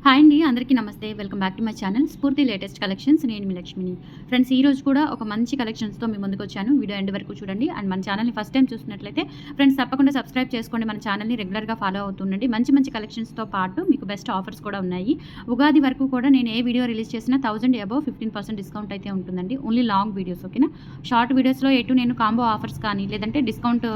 Hi అండి, అందరికీ నమస్తే. Welcome back to my channel స్ఫూర్తి లేటెస్ట్ కలెక్షన్స్. నేను మీ లక్ష్మిని. ఫ్రెండ్స్, ఈ రోజు కూడా ఒక మంచి కలెక్షన్స్తో మీ ముందుకు వచ్చాను. వీడియో ఎండ్ వరకు చూడండి. అండ్ మన ఛానల్ని ఫస్ట్ టైం చూసినట్లయితే ఫ్రెండ్స్ తప్పకుండా సబ్స్క్రైబ్ చేసుకోండి. మన ఛానల్ని రెగ్యులర్గా ఫాలో అవుతుండండి. మంచి మంచి కలెక్షన్స్తో పాటు మీకు బెస్ట్ ఆఫర్స్ కూడా ఉన్నాయి. ఉగాది వరకు కూడా నేను ఏ వీడియో రిలీజ్ చేసినా 1000 అబవ్ 15% డిస్కౌంట్ అయితే ఉంటుందండి. ఓన్లీ లాంగ్ వీడియోస్, ఓకేనా? షార్ట్ వీడియోస్లో ఎటు నేను కాంబో ఆఫర్స్ కానీ లేదంటే డిస్కౌంట్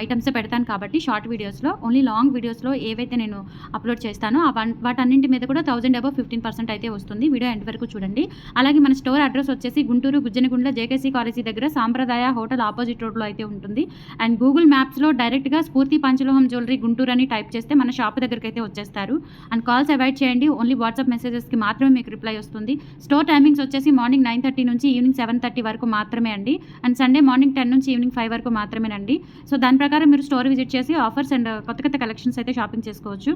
ఐటమ్స్ పెడతాను కాబట్టి షార్ట్ వీడియోస్లో, ఓన్లీ లాంగ్ వీడియోస్లో ఏవైతే నేను అప్లోడ్ చేస్తానో వాటన్నింటి మీద కూడా 1000 అబవ్ 15% అయితే వస్తుంది. వీడియో ఎండ్ వరకు చూడండి. అలాగే మన స్టోర్ అడ్రస్ వచ్చేసి గుంటూరు గుజ్జనగుండ్ల జేకేసీ కాలేజీ దగ్గర సాంప్రదాయ హోటల్ ఆపోజిట్ రోడ్లో అయితే ఉంటుంది. అండ్ గూగుల్ మ్యాప్స్లో డైరెక్ట్గా స్ఫూర్తి పంచలోహం జ్యువెలరీ గుంటూరు అని టైప్ చేస్తే మన షాప్ దగ్గరికి అయితే వచ్చేస్తారు. అండ్ కాల్స్ అవాయిడ్ చేయండి. ఓన్లీ వాట్సాప్ మెసేజెస్కి మాత్రమే మీకు రిప్లై వస్తుంది. స్టోర్ టైమింగ్స్ వచ్చేసి మార్నింగ్ 9:30 నుంచి ఈవినింగ్ 7:30 వరకు మాత్రమే అండి. అండ్ సండే మార్నింగ్ 10 నుంచి ఈవినింగ్ 5 వరకు మాత్రమేనండి. సో దాని ప్రకారం మీరు స్టోర్ విజిట్ చేసి ఆఫర్స్ అండ్ కొత్త కలెక్షన్స్ అయితే షాపింగ్ చేసుకోవచ్చు.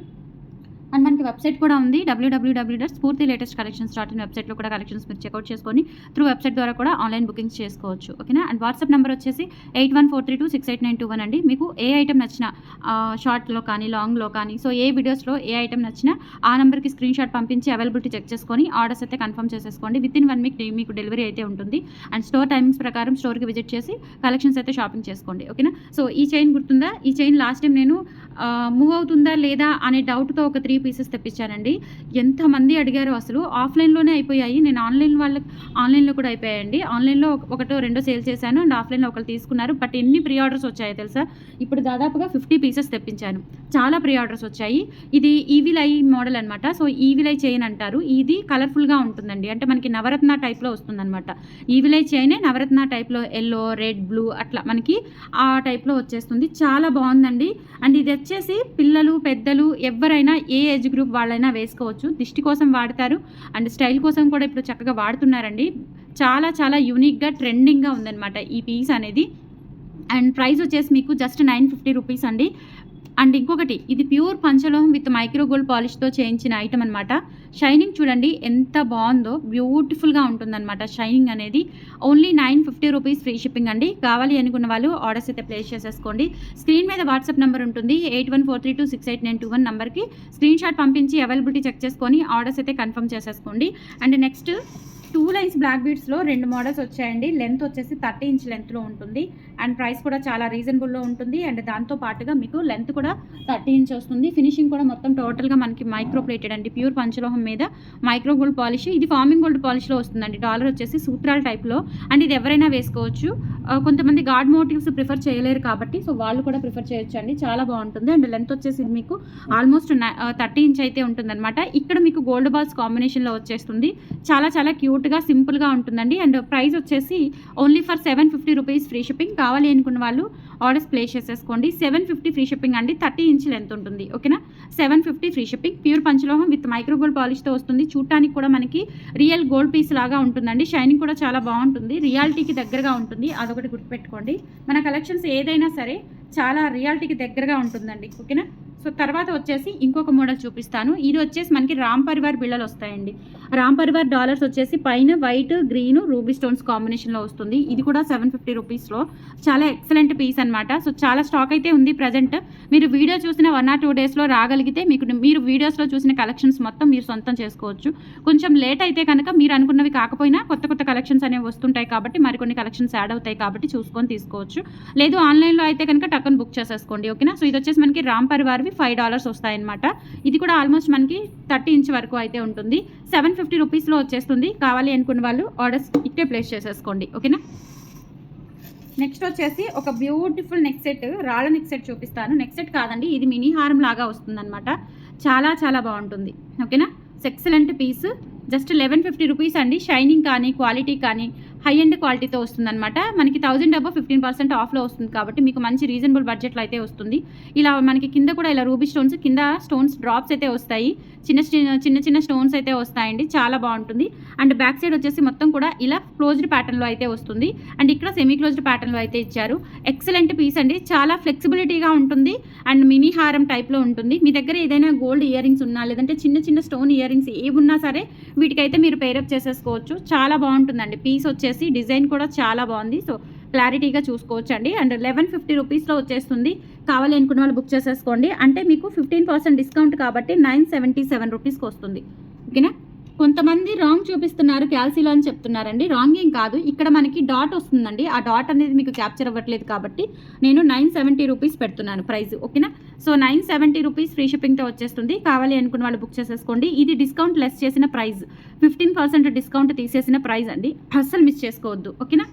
అండ్ మనకి వెబ్సైట్ కూడా ఉంది, www.spurtilatestcollections.in. వెబ్సైట్లో కూడా కలెక్షన్స్ మీరు చెక్అవుట్ చేసుకొని త్రూ వెబ్సైట్ ద్వారా కూడా ఆన్లైన్ బుకింగ్స్ చేసుకోవచ్చు, ఓకేనా? అండ్ వాట్సాప్ నెంబర్ వచ్చేసి 8143268921 అండి. మీకు ఏ ఐటమ్ నచ్చినా షార్ట్లో కానీ లాంగ్లో కానీ, సో ఏ వీడియోస్లో ఏ ఐటమ్ నచ్చినా ఆ నెంబర్కి స్క్రీన్ షాట్ పంపించి అవైలబిలిటీ చెక్ చేసుకొని ఆర్డర్స్ అయితే కన్ఫర్మ్ చేసేసుకోండి. వితిన్ 1 వీక్ మీకు డెలివరీ అయితే ఉంటుంది. అండ్ స్టోర్ టైమింగ్స్ ప్రకారం స్టోర్కి విజిట్ చేసి కలెక్షన్స్ అయితే షాపింగ్ చేసుకోండి, ఓకేనా? సో ఈ చైన్ గుర్తుందా? ఈ చైన్ లాస్ట్ టైం నేను మూవ్ అవుతుందా లేదా అనే డౌట్తో ఒక 3 పీసెస్ తెప్పించానండి. ఎంతమంది అడిగారో, అసలు ఆఫ్లైన్లోనే అయిపోయాయి. నేను ఆన్లైన్లో కూడా అయిపోయాయండి. ఆన్లైన్లో ఒకటో రెండో సేల్ చేశాను అండ్ ఆఫ్లైన్లో ఒకరు తీసుకున్నారు. బట్ ఎన్ని ప్రీ ఆర్డర్స్ వచ్చాయో తెలుసా? ఇప్పుడు దాదాపుగా 50 పీసెస్ తెప్పించాను. చాలా ప్రీ ఆర్డర్స్ వచ్చాయి. ఇది ఈవిల్ ఐ మోడల్ అనమాట. సో ఈవిల్ ఐ చైన్ అంటారు. ఇది కలర్ఫుల్గా ఉంటుందండి. అంటే మనకి నవరత్న టైప్లో వస్తుందన్నమాట. ఈవిల్ ఐ చైనే నవరత్న టైప్లో ఎల్లో, రెడ్, బ్లూ అట్లా మనకి ఆ టైప్లో వచ్చేస్తుంది. చాలా బాగుందండి. అండ్ ఇది వచ్చేసి పిల్లలు, పెద్దలు ఎవరైనా ఏ ఏజ్ గ్రూప్ వాళ్ళైనా వేసుకోవచ్చు. దిష్టి కోసం వాడతారు అండ్ స్టైల్ కోసం కూడా ఇప్పుడు చక్కగా వాడుతున్నారండి. చాలా చాలా యూనిక్గా ట్రెండింగ్గా ఉందన్నమాట ఈ పీస్ అనేది. అండ్ ప్రైస్ వచ్చేసి మీకు జస్ట్ 950 రూపీస్ అండి. అండ్ ఇంకొకటి, ఇది ప్యూర్ పంచలోహం విత్ మైక్రో గోల్డ్ పాలిష్తో చేయించిన ఐటమ్ అనమాట. షైనింగ్ చూడండి ఎంత బాగుందో, బ్యూటిఫుల్గా ఉంటుందన్నమాట షైనింగ్ అనేది. ఓన్లీ 950 రూపీస్ ఫ్రీ షిప్పింగ్ అండి. కావాలి అనుకున్న వాళ్ళు ఆర్డర్స్ అయితే ప్లేస్ చేసేసుకోండి. స్క్రీన్ మీద వాట్సాప్ నెంబర్ ఉంటుంది, 8143268921 నెంబర్కి స్క్రీన్ షాట్ పంపించి అవైలబిలిటీ చెక్ చేసుకొని ఆర్డర్స్ అయితే కన్ఫర్మ్ చేసేసుకోండి. అండ్ నెక్స్ట్ 2 లైన్స్ బ్లాక్ బీడ్స్లో 2 మోడల్స్ వచ్చాయండి. లెంత్ వచ్చేసి 30 ఇంచ్ లెంత్లో ఉంటుంది. అండ్ ప్రైస్ కూడా చాలా రీజనబుల్లో ఉంటుంది. అండ్ దాంతో పాటుగా మీకు లెంత్ కూడా 30 ఇంచ్ వస్తుంది. ఫినిషింగ్ కూడా మొత్తం టోటల్గా మనకి మైక్రో ప్లేటెడ్ అండి. ప్యూర్ పంచలోహం మీద మైక్రో గోల్డ్ పాలిష్. ఇది ఫార్మింగ్ గోల్డ్ పాలిష్లో వస్తుందండి. డాలర్ వచ్చేసి సూత్రాల టైప్లో. అండ్ ఇది ఎవరైనా వేసుకోవచ్చు. కొంతమంది గాడ్ మోటివ్స్ ప్రిఫర్ చేయలేరు కాబట్టి సో వాళ్ళు కూడా ప్రిఫర్ చేయొచ్చు అండి. చాలా బాగుంటుంది. అండ్ లెంత్ వచ్చేసి మీకు ఆల్మోస్ట్ 30 ఇంచ్ అయితే ఉంటుందన్నమాట. ఇక్కడ మీకు గోల్డ్ బాల్స్ కాంబినేషన్లో వచ్చేస్తుంది. చాలా చాలా క్యూట్గా సింపుల్గా ఉంటుందండి. అండ్ ప్రైస్ వచ్చేసి only for 750 rupees free shipping. కావాలి అనుకున్న వాళ్ళు ఆర్డర్స్ ప్లేస్ చేసేసుకోండి. 750 ఫ్రీ షిప్పింగ్ అండి. 30 ఇంచ్ లెంత్ ఉంటుంది, ఓకేనా? 750 ఫ్రీ షిప్పింగ్. ప్యూర్ పంచలోహం విత్ మైక్రో గోల్డ్ పాలిష్తో వస్తుంది. చూడటానికి కూడా మనకి రియల్ గోల్డ్ పీస్ లాగా ఉంటుందండి. షైనింగ్ కూడా చాలా బాగుంటుంది. రియాలిటీకి దగ్గరగా ఉంటుంది, అదొకటి గుర్తుపెట్టుకోండి. మన కలెక్షన్స్ ఏదైనా సరే చాలా రియాలిటీకి దగ్గరగా ఉంటుందండి, ఓకేనా? సో తర్వాత వచ్చేసి ఇంకొక మోడల్ చూపిస్తాను. ఇది వచ్చేసి మనకి రామ్ పరివార్ బిళ్ళలు వస్తాయండి. రామ్ పరివార్ డాలర్స్ వచ్చేసి పైన వైట్, గ్రీన్, రూబీ స్టోన్స్ కాంబినేషన్లో వస్తుంది. ఇది కూడా 750 రూపీస్లో చాలా ఎక్సలెంట్ పీస్ అనమాట. సో చాలా స్టాక్ అయితే ఉంది ప్రజెంట్. మీరు వీడియో చూసిన 1 or 2 డేస్లో రాగలిగితే మీరు వీడియోస్లో చూసిన కలెక్షన్స్ మొత్తం మీరు సొంతం చేసుకోవచ్చు. కొంచెం లేట్ అయితే కనుక మీరు అనుకున్నవి కాకపోయినా కొత్త కలెక్షన్స్ అనేవి వస్తుంటాయి కాబట్టి మరికొన్ని కలెక్షన్స్ యాడ్ అవుతాయి కాబట్టి చూసుకొని తీసుకోవచ్చు. లేదు ఆన్లైన్లో అయితే కనుక టక్కన బుక్ చేసేసుకోండి, ఓకేనా? సో ఇది వచ్చేసి మనకి రామ్ పరివార్వి $5 వస్తాయన్నమాట. ఇది కూడా ఆల్మోస్ట్ మనకి 30 ఇంచ్ వరకు అయితే ఉంటుంది. 750 రూపీస్లో వచ్చేస్తుంది. కావాలి అనుకున్న వాళ్ళు ఆర్డర్స్ ఇట్టే ప్లేస్ చేసేసుకోండి, ఓకేనా? నెక్స్ట్ వచ్చేసి ఒక బ్యూటిఫుల్ నెక్ సెట్, రాళ్ళ నెక్ సెట్ చూపిస్తాను. నెక్ సెట్ కాదండి, ఇది మినీ హారం లాగా వస్తుందన్నమాట. చాలా చాలా బాగుంటుంది, ఓకేనా? Excellent piece. జస్ట్ 1150 రూపీస్ అండి. షైనింగ్ కానీ క్వాలిటీ కానీ హై అండ్ క్వాలిటీతో వస్తుందన్నమాట. మనకి 1000 అబవ్ 15% ఆఫ్లో వస్తుంది కాబట్టి మీకు మంచి రీజనబుల్ బడ్జెట్లో అయితే వస్తుంది. ఇలా మనకి కింద కూడా ఇలా రూబీ స్టోన్స్, కింద స్టోన్స్ డ్రాప్స్ అయితే వస్తాయి. చిన్న స్టోన్స్ అయితే వస్తాయండి. చాలా బాగుంటుంది. అండ్ బ్యాక్ సైడ్ వచ్చేసి మొత్తం కూడా ఇలా క్లోజ్డ్ ప్యాటర్న్లో అయితే వస్తుంది. అండ్ ఇక్కడ సెమీ క్లోజ్డ్ ప్యాటర్న్లో అయితే ఇచ్చారు. ఎక్సలెంట్ పీస్ అండి. చాలా ఫ్లెక్సిబిలిటీగా ఉంటుంది అండ్ మినీ హారం టైప్లో ఉంటుంది. మీ దగ్గర ఏదైనా గోల్డ్ ఇయర్ రింగ్స్ ఉన్నా లేదంటే చిన్న స్టోన్ ఇయర్ రింగ్స్ ఏమున్నా సరే వీటికైతే మీరు పేరప్ చేసేసుకోవచ్చు. చాలా బాగుంటుందండి. పీస్ వచ్చేసి వచ్చేసి డిజైన్ కూడా చాలా బాగుంది. సో క్లారిటీగా చూసుకోవచ్చు అండి. అండ్ 1150 రూపీస్లో వచ్చేస్తుంది. కావాలి అనుకున్న వాళ్ళు బుక్ చేసేసుకోండి. అంటే మీకు 15% డిస్కౌంట్ కాబట్టి 977 రూపీస్కి వస్తుంది. ఓకేనా. కొంతమంది రాంగ్ చూపిస్తున్నారు, క్యాల్సీలో అని చెప్తున్నారండి. రాంగ్ ఏం కాదు, ఇక్కడ మనకి డాట్ వస్తుందండి. ఆ డాట్ అనేది మీకు క్యాప్చర్ అవ్వట్లేదు కాబట్టి నేను 970 రూపీస్ పెడుతున్నాను ప్రైస్. ఓకేనా. సో 970 రూపీస్ ఫ్రీ షిప్పింగ్తో వచ్చేస్తుంది. కావాలి అనుకున్న వాళ్ళు బుక్ చేసేసుకోండి. ఇది డిస్కౌంట్ లెస్ చేసిన ప్రైస్, 15% డిస్కౌంట్ తీసేసిన ప్రైస్ అండి. అస్సలు మిస్ చేసుకోవద్దు. ఓకేనా.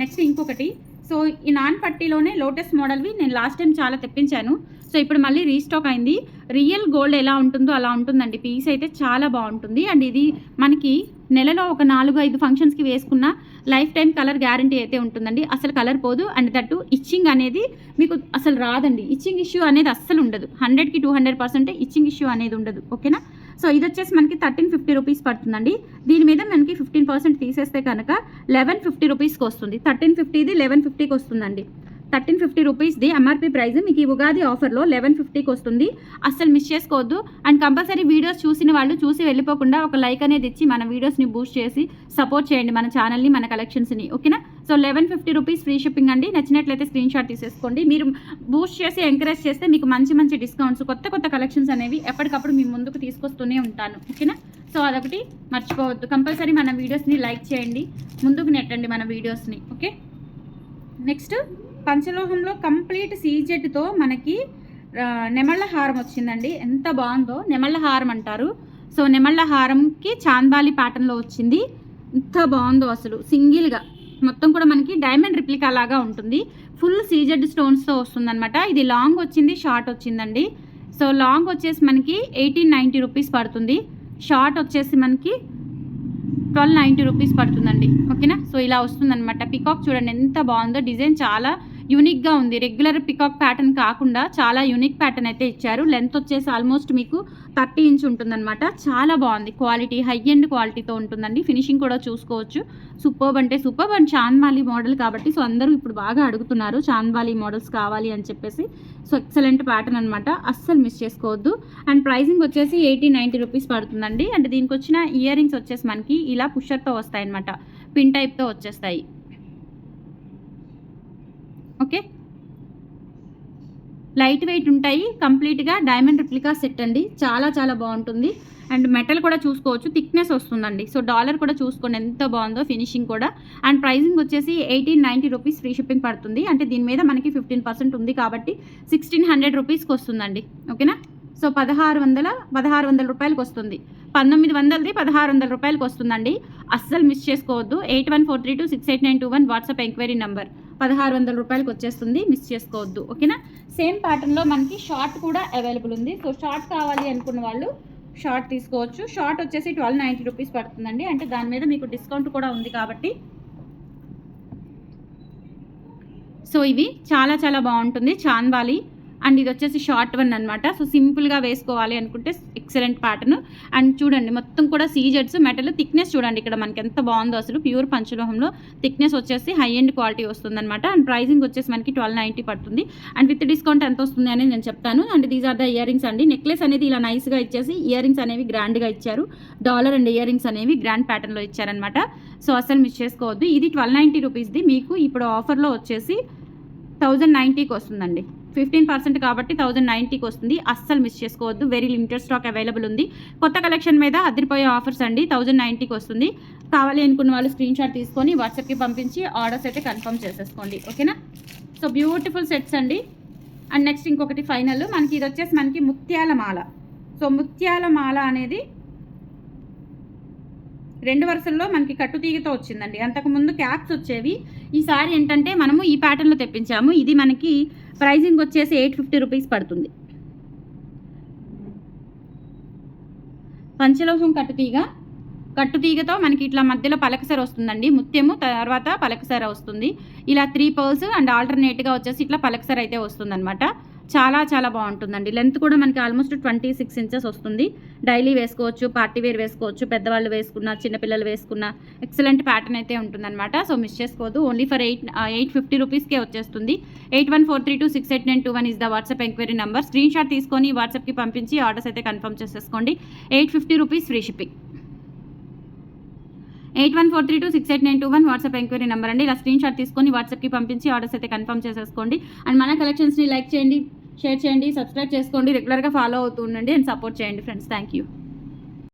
నెక్స్ట్ ఇంకొకటి, సో ఈ నాన్ పట్టీలోనే లోటస్ మోడల్వి నేను లాస్ట్ టైం చాలా తెప్పించాను. సో ఇప్పుడు మళ్ళీ రీస్టాక్ అయింది. రియల్ గోల్డ్ ఎలా ఉంటుందో అలా ఉంటుందండి. పీస్ అయితే చాలా బాగుంటుంది. అండ్ ఇది మనకి నెలలో ఒక 4-5 ఫంక్షన్స్కి వేసుకున్న లైఫ్ టైం కలర్ గ్యారంటీ అయితే ఉంటుందండి. అసలు కలర్ పోదు. అండ్ దట్టు ఇచ్చింగ్ అనేది మీకు అసలు రాదండి. ఇచ్చింగ్ ఇష్యూ అనేది అస్సలు ఉండదు. 100కి 200% ఇచ్చింగ్ ఇష్యూ అనేది ఉండదు. ఓకేనా. సో ఇది వచ్చేసి మనకి 1350 రూపీస్ పడుతుందండి. దీని మీద మనకి 15% తీసేస్తే కనుక 1150 రూపీస్కి వస్తుంది. 1350ది 1150కి వస్తుందండి. 1350 రూపీస్ది ఎంఆర్పీ ప్రైస్ మీకు ఈ ఉగాది ఆఫర్లో 1150కి వస్తుంది. అస్సలు మిస్ చేసుకోవద్దు. అండ్ కంపల్సరీ వీడియోస్ చూసిన వాళ్ళు చూసి వెళ్ళిపోకుండా ఒక లైక్ అనేది ఇచ్చి మన వీడియోస్ని బూస్ట్ చేసి సపోర్ట్ చేయండి మన ఛానల్ని, మన కలెక్షన్స్ని. ఓకేనా. సో 1150 రూపీస్ ఫ్రీ షిప్పింగ్ అండి. నచ్చినట్లయితే స్క్రీన్ షాట్ తీసేసుకోండి. మీరు బూస్ట్ చేసి ఎంకరేజ్ చేస్తే మీకు మంచి మంచి డిస్కౌంట్స్, కొత్త కలెక్షన్స్ అనేవి ఎప్పటికప్పుడు మీ ముందుకు తీసుకొస్తూనే ఉంటాను. ఓకేనా. సో అదొకటి మర్చిపోవద్దు. కంపల్సరీ మన వీడియోస్ని లైక్ చేయండి, ముందుకు నెట్టండి మన వీడియోస్ని. ఓకే. నెక్స్ట్ పంచలోహంలో కంప్లీట్ సీజెడ్తో మనకి నెమళ్ళ హారం వచ్చిందండి. ఎంత బాగుందో. నెమళ్ళ హారం అంటారు. సో నెమళ్ళ హారంకి చాంద్బాలి ప్యాటర్న్లో వచ్చింది. ఎంత బాగుందో అసలు. సింగిల్గా మొత్తం కూడా మనకి డైమండ్ రిప్లికా లాగా ఉంటుంది. ఫుల్ సీజెడ్ స్టోన్స్తో వస్తుందన్నమాట. ఇది లాంగ్ వచ్చింది, షార్ట్ వచ్చిందండి. సో లాంగ్ వచ్చేసి మనకి 1890 రూపీస్ పడుతుంది. షార్ట్ వచ్చేసి మనకి 1290 రూపీస్ పడుతుందండి. ఓకేనా. సో ఇలా వస్తుందన్నమాట. పికాక్ చూడండి ఎంత బాగుందో. డిజైన్ చాలా యూనిక్గా ఉంది. రెగ్యులర్ పికాక్ ప్యాటర్న్ కాకుండా చాలా యూనిక్ ప్యాటర్న్ అయితే ఇచ్చారు. లెంత్ వచ్చేసి ఆల్మోస్ట్ మీకు 30 ఇంచ్ ఉంటుందన్నమాట. చాలా బాగుంది. క్వాలిటీ హై ఎండ్ క్వాలిటీతో ఉంటుందండి. ఫినిషింగ్ కూడా చూసుకోవచ్చు. సూపర్బ్ అంటే సూపర్బ్. అండ్ చాంద్బాలి మోడల్ కాబట్టి సో అందరూ ఇప్పుడు బాగా అడుగుతున్నారు చాంద్బాలి మోడల్స్ కావాలి అని చెప్పేసి. సో ఎక్సలెంట్ ప్యాటర్న్ అనమాట. అస్సలు మిస్ చేసుకోవద్దు. అండ్ ప్రైజింగ్ వచ్చేసి 1890 రూపీస్ పడుతుందండి. అండ్ దీనికి వచ్చిన ఇయర్ రింగ్స్ వచ్చేసి మనకి ఇలా పుషర్తో వస్తాయి అనమాట. పిన్ టైప్తో వచ్చేస్తాయి. ఓకే. లైట్ వెయిట్ ఉంటాయి. కంప్లీట్గా డైమండ్ రిప్లికా సెట్ అండి. చాలా చాలా బాగుంటుంది. అండ్ మెటల్ కూడా చూసుకోవచ్చు, థిక్నెస్ వస్తుందండి. సో డాలర్ కూడా చూసుకోండి ఎంత బాగుందో. ఫినిషింగ్ కూడా. అండ్ ప్రైజింగ్ వచ్చేసి 1890 రూపీస్ ఫ్రీ షిప్పింగ్ పడుతుంది. అంటే దీని మీద మనకి 15% ఉంది కాబట్టి 1600 రూపీస్కి వస్తుందండి. ఓకేనా. సో 1600 రూపాయలకి వస్తుంది. 1900ది 1600 రూపాయలకి వస్తుందండి. అస్సలు మిస్ చేసుకోవద్దు. 8143268921 వాట్సాప్ ఎంక్వైరీ నెంబర్. 1600 రూపాయలకి వచ్చేస్తుంది. మిస్ చేసుకోవద్దు. ఓకేనా. సేమ్ ప్యాటర్న్లో మనకి షార్ట్ కూడా అవైలబుల్ ఉంది. సో షార్ట్ కావాలి అనుకున్న వాళ్ళు షార్ట్ తీసుకోవచ్చు. షార్ట్ వచ్చేసి 1290 రూపీస్ పడుతుందండి. అంటే దాని మీద మీకు డిస్కౌంట్ కూడా ఉంది కాబట్టి. సో ఇవి చాలా చాలా బాగుంటుంది చాంద్బాలి. అండ్ ఇది వచ్చేసి షార్ట్ వన్ అనమాట. సో సింపుల్గా వేసుకోవాలి అనుకుంటే ఎక్సలెంట్ ప్యాటర్న్. అండ్ చూడండి మొత్తం కూడా సీజెడ్స్. మెటల్ థిక్నెస్ చూడండి ఇక్కడ మనకి ఎంత బాగుందో అసలు. ప్యూర్ పంచలోహంలో థిక్నెస్ వచ్చేసి హై ఎండ్ క్వాలిటీ వస్తుంది అనమాట. అండ్ ప్రైజింగ్ వచ్చేసి మనకి 1290 పడుతుంది. అండ్ విత్ డిస్కౌంట్ ఎంత వస్తుంది అనేది నేను చెప్తాను. And these are the earrings అండి. నెక్లెస్ అనేది ఇలా నైస్గా ఇచ్చేసి ఇయర్ రింగ్స్ అనేవి గ్రాండ్గా ఇచ్చారు. డాలర్ అండ్ ఇయర్ రింగ్స్ అనేవి గ్రాండ్ ప్యాటర్న్లో ఇచ్చారనమాట. సో అసలు మిస్ చేసుకోవద్దు. ఇది 1290 రూపీస్ది. మీకు ఇప్పుడు ఆఫర్లో వచ్చేసి 1090కి వస్తుందండి. 15% కాబట్టి 1090కి వస్తుంది. అస్సలు మిస్ చేసుకోవద్దు. వెరీ లిమిటెడ్ స్టాక్ అవైలబుల్ ఉంది. కొత్త కలెక్షన్ మీద అదిరిపోయే ఆఫర్స్ అండి. 1090కి వస్తుంది. కావాలి అనుకున్న వాళ్ళు స్క్రీన్ షాట్ తీసుకొని వాట్సాప్కి పంపించి ఆర్డర్స్ అయితే కన్ఫర్మ్ చేసేసుకోండి. ఓకేనా. సో బ్యూటిఫుల్ సెట్స్ అండి. అండ్ నెక్స్ట్ ఇంకొకటి ఫైనల్ మనకి ఇది వచ్చేసి మనకి ముత్యాల మాల. సో ముత్యాల మాల అనేది 2 వరుసల్లో మనకి కట్టుతీగతో వచ్చిందండి. అంతకుముందు క్యాప్స్ వచ్చేవి. ఈసారి ఏంటంటే మనము ఈ ప్యాటర్న్లో తెప్పించాము. ఇది మనకి ప్రైజింగ్ వచ్చేసి 850 రూపీస్ పడుతుంది. పంచలోహం కట్టుతీగతో మనకి ఇట్లా మధ్యలో పలకసర వస్తుందండి. ముత్యము తర్వాత పలకసర వస్తుంది. ఇలా 3 పర్ల్స్ అండ్ ఆల్టర్నేట్గా వచ్చేసి ఇట్లా పలకసర అయితే వస్తుందన్నమాట. చాలా చాలా బాగుంటుందండి. లెంత్ కూడా మనకి ఆల్మోస్ట్ 26 ఇంచెస్ వస్తుంది. డైలీ వేసుకోవచ్చు, పార్టీ వేర్ వేసుకోవచ్చు, పెద్దవాళ్ళు వేసుకున్న, చిన్నపిల్లలు వేసుకున్న ఎక్సలెంట్ ప్యాటర్న్ అయితే ఉంటుందన్నమాట. సో మిస్ చేసుకోవద్దు. ఓన్లీ ఫర్ 850 రూపీస్కే వచ్చేస్తుంది. 8143268921 is the WhatsApp enquiry number. Screen shot తీసుకొని వాట్సాప్కి పంపించి ఆర్డర్స్ అయితే కన్ఫర్మ్ చేసేసుకోండి. 850 rupees free shipping. 8143268921 WhatsApp enquiry number అండి. ఇలా స్క్రీన్ షాట్ తీసుకొని వాట్సాప్కి పంపించి ఆర్డర్స్ అయితే కన్ఫర్మ్ చేసేసుకోండి. అండ్ మన కలెక్షన్స్ని లైక్ చేయండి, షేర్ చేయండి, సబ్స్క్రైబ్ చేసుకోండి, రెగ్యులర్గా ఫాలో అవుతూ ఉండండి అండ్ సపోర్ట్ చేయండి ఫ్రెండ్స్. Thank you.